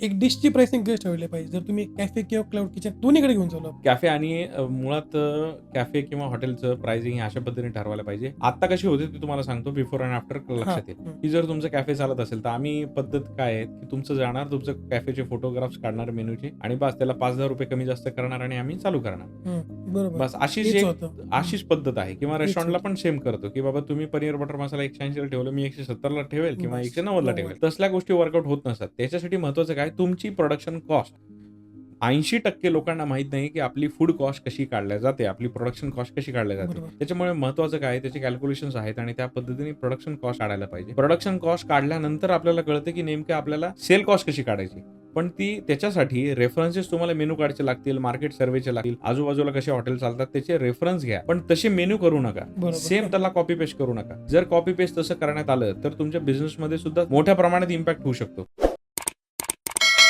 एक डिशची प्राइसिंग कशी ठेवली पाहिजे जर तुम्ही कॅफे किंवा क्लाउड किचन दोन्हीकडे घेऊन चालू? कॅफे आणि मुळात कॅफे किंवा हॉटेलचं प्राइसिंग अशा पद्धतीने ठरवायला पाहिजे. आता कशी होते ते तुम्हाला सांगतो, बिफोर अँड आफ्टर लक्षात येईल, की जर तुमचं कॅफे चालत असेल तर आम्ही पद्धत काय आहे, की तुमचं जाणार, तुमचं कॅफेचे फोटोग्राफ्स काढणार मेनूचे आणि बस त्याला ₹5,000 कमी जास्त करणार आणि आम्ही चालू करणार. बरोबर. बस अशीच पद्धत आहे. किंवा रेस्टॉरंटला पण सेम करतो, की बाबा तुम्ही पनीर बटर मसाला 180ला ठेवलं, मी 170ला ठेवेल किंवा 190ला ठेवेल. तसल्या गोष्टी वर्कआउट होत नसतात. त्याच्यासाठी महत्वाचं काय, तुमची प्रोडक्शन कॉस्ट. 80% लोकांना माहित नाही, की आपली फूड कॉस्ट कशी काढल्या जाते, आपली प्रोडक्शन कॉस्ट कशी काढल्या जाते. त्याच्यामुळे महत्वाचं काय, त्याचे कॅल्क्युलेशन्स आहेत आणि त्या पद्धतीने प्रोडक्शन कॉस्ट काढायला पाहिजे. प्रोडक्शन कॉस्ट काढल्यानंतर आपल्याला कळतं, की नेमकं आपल्याला सेल कॉस्ट कशी काढायची. पण त्याच्यासाठी रेफरन्सेस तुम्हाला मेनू काढायचे लागतील, मार्केट सर्व्हेचे लागतील, आजूबाजूला कसे हॉटेल चालतात त्याचे रेफरन्स घ्या. पण तसे मेनू करू नका. सेम त्याला कॉपी पेस्ट करू नका. जर कॉपी पेस्ट तसं करण्यात आलं तर तुमच्या बिझनेसमध्ये सुद्धा मोठ्या प्रमाणात इम्पॅक्ट होऊ शकतो.